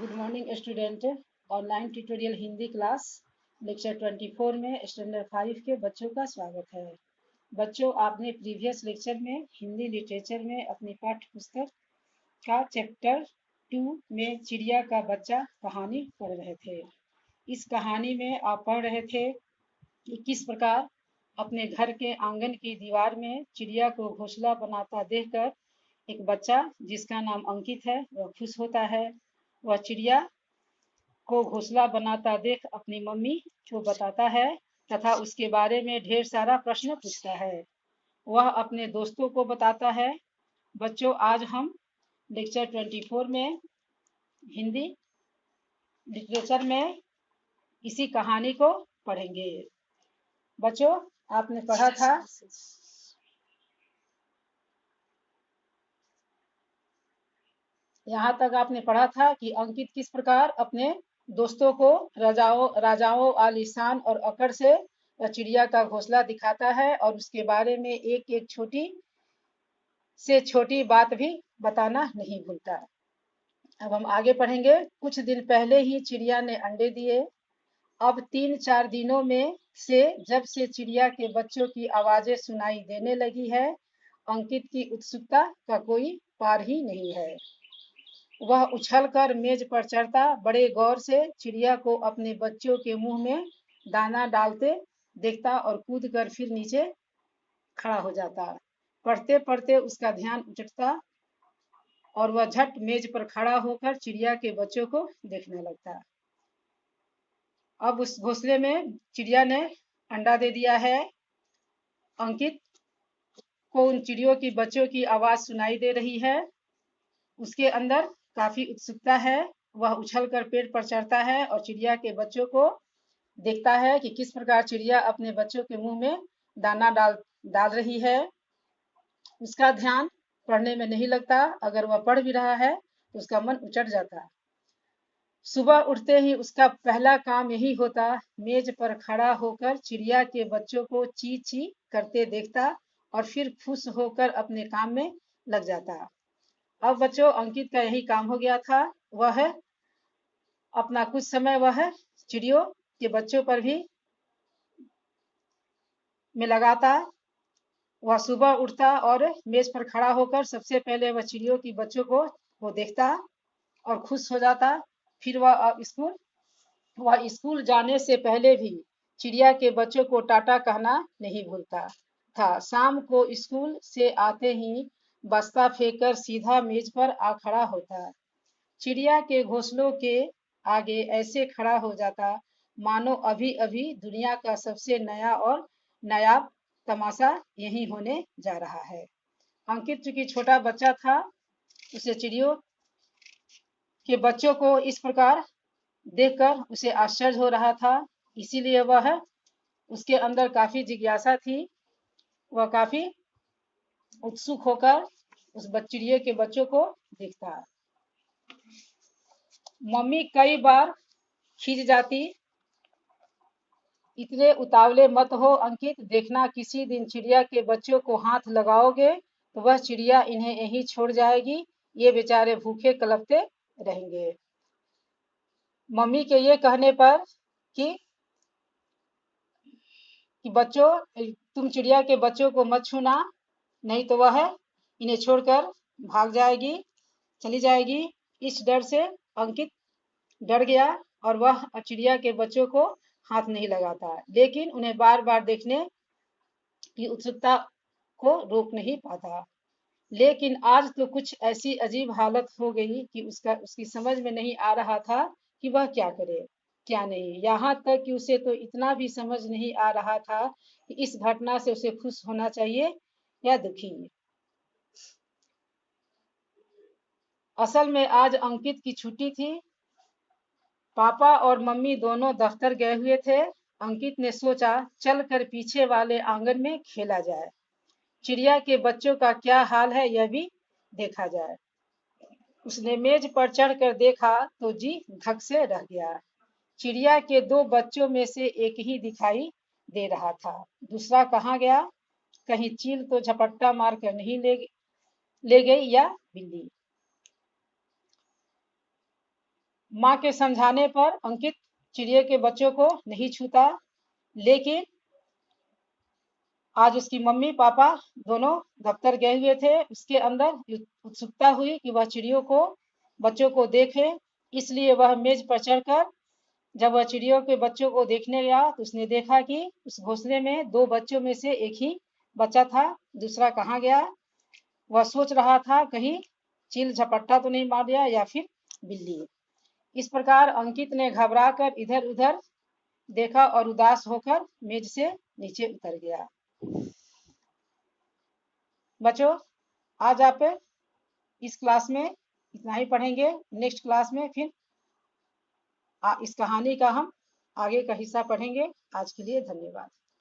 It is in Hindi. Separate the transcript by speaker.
Speaker 1: Good morning student. Online tutorial Hindi class lecture 24 में स्टैंडर्ड 5 के बच्चों का स्वागत है। बच्चों, आपने प्रीवियस लेक्चर में हिंदी लिटरेचर में अपनी पाठ्य पुस्तक का चैप्टर 2 में चिड़िया का बच्चा कहानी पढ़ रहे थे। इस कहानी में आप पढ़ रहे थे कि किस प्रकार अपने घर के आंगन की दीवार में चिड़िया को घोंसला बनाता देखकर एक बच्चा जिसका नाम अंकित है वह खुश होता है। वह चिड़िया को घोंसला बनाता देख अपनी मम्मी को बताता है तथा उसके बारे में ढेर सारा प्रश्न पूछता है। वह अपने दोस्तों को बताता है। बच्चों, आज हम लेक्चर 24 में हिंदी लिटरेचर में इसी कहानी को पढ़ेंगे। बच्चों, आपने पढ़ा था यहाँ तक आपने पढ़ा था कि अंकित किस प्रकार अपने दोस्तों को राजाओं आलीशान और अकड़ से चिड़िया का घोंसला दिखाता है और उसके बारे में एक एक छोटी से छोटी बात भी बताना नहीं भूलता। अब हम आगे पढ़ेंगे। कुछ दिन पहले ही चिड़िया ने अंडे दिए। अब 3-4 दिनों में से जब से चिड़िया के बच्चों की आवाजें सुनाई देने लगी है, अंकित की उत्सुकता का कोई पार ही नहीं है। वह उछलकर मेज पर चढ़ता, बड़े गौर से चिड़िया को अपने बच्चों के मुंह में दाना डालते देखता और कूदकर फिर नीचे खड़ा हो जाता। पढ़ते पढ़ते उसका ध्यान उचटता और वह झट मेज पर खड़ा होकर चिड़िया के बच्चों को देखने लगता। अब उस घोंसले में चिड़िया ने अंडा दे दिया है। अंकित को उन चिड़ियों की बच्चों की आवाज सुनाई दे रही है। उसके अंदर काफी उत्सुकता है। वह उछलकर पेड़ पर चढ़ता है और चिड़िया के बच्चों को देखता है कि किस प्रकार चिड़िया अपने बच्चों के मुंह में दाना डाल रही है। उसका ध्यान पढ़ने में नहीं लगता। अगर वह पढ़ भी रहा है तो उसका मन उचट जाता। सुबह उठते ही उसका पहला काम यही होता, मेज पर खड़ा होकर चिड़िया के बच्चों को ची ची करते देखता और फिर खुश होकर अपने काम में लग जाता। अब बच्चों, अंकित का यही काम हो गया था। वह अपना कुछ समय वह चिड़ियों के बच्चों पर भी में लगाता। वह सुबह उठता और मेज पर खड़ा होकर सबसे पहले वह चिड़ियों की बच्चों को वो देखता और खुश हो जाता। फिर वह स्कूल जाने से पहले भी चिड़िया के बच्चों को टाटा कहना नहीं भूलता था। शाम को स्कूल से आते ही बस्ता फेंककर सीधा मेज पर आ खड़ा होता। चिड़िया के घोंसलों के आगे ऐसे खड़ा हो जाता मानो अभी अभी दुनिया का सबसे नया और नायाब तमाशा यही होने जा रहा है। अंकित चूंकि छोटा बच्चा था, उसे चिड़ियों के बच्चों को इस प्रकार देखकर उसे आश्चर्य हो रहा था। इसीलिए वह उसके अंदर काफी जिज्ञासा थी। वह काफी उत्सुक होकर उस चिड़िया के बच्चों को देखता। मम्मी कई बार खिंच जाती, इतने उतावले मत हो अंकित, देखना किसी दिन चिड़िया के बच्चों को हाथ लगाओगे तो वह चिड़िया इन्हें यहीं छोड़ जाएगी। ये बेचारे भूखे कलपते रहेंगे। मम्मी के ये कहने पर कि बच्चों, तुम चिड़िया के बच्चों को मत छूना, नहीं तो वह इन्हें छोड़कर भाग जाएगी, चली जाएगी। इस डर से अंकित डर गया और वह चिड़िया के बच्चों को हाथ नहीं लगाता, लेकिन उन्हें बार बार देखने की उत्सुकता को रोक नहीं पाता। लेकिन आज तो कुछ ऐसी अजीब हालत हो गई कि उसकी समझ में नहीं आ रहा था कि वह क्या करे क्या नहीं। यहाँ तक कि उसे तो इतना भी समझ नहीं आ रहा था कि इस घटना से उसे खुश होना चाहिए या दुखी। असल में आज अंकित की छुट्टी थी। पापा और मम्मी दोनों दफ्तर गए हुए थे। अंकित ने सोचा चलकर पीछे वाले आंगन में खेला जाए, चिड़िया के बच्चों का क्या हाल है यह भी देखा जाए। उसने मेज पर चढ़कर देखा तो जी धक से रह गया। चिड़िया के 2 बच्चों में से एक ही दिखाई दे रहा था, दूसरा कहाँ गया? कहीं चील तो झपट्टा मारकर नहीं ले गई या बिल्ली। माँ के समझाने पर अंकित चिड़िया के बच्चों को नहीं छूता, लेकिन आज उसकी मम्मी पापा दोनों दफ्तर गए हुए थे। उसके अंदर उत्सुकता हुई कि वह चिड़ियों को बच्चों को देखे, इसलिए वह मेज पर चढ़कर जब वह चिड़ियों के बच्चों को देखने गया तो उसने देखा कि उस घोंसले में दो बच्चों में से एक ही बच्चा था, दूसरा कहाँ गया। वह सोच रहा था कहीं चील झपट्टा तो नहीं मार दिया या फिर बिल्ली। इस प्रकार अंकित ने घबराकर इधर उधर देखा और उदास होकर मेज से नीचे उतर गया। बच्चों, आज आप इस क्लास में इतना ही पढ़ेंगे। नेक्स्ट क्लास में फिर इस कहानी का हम आगे का हिस्सा पढ़ेंगे। आज के लिए धन्यवाद।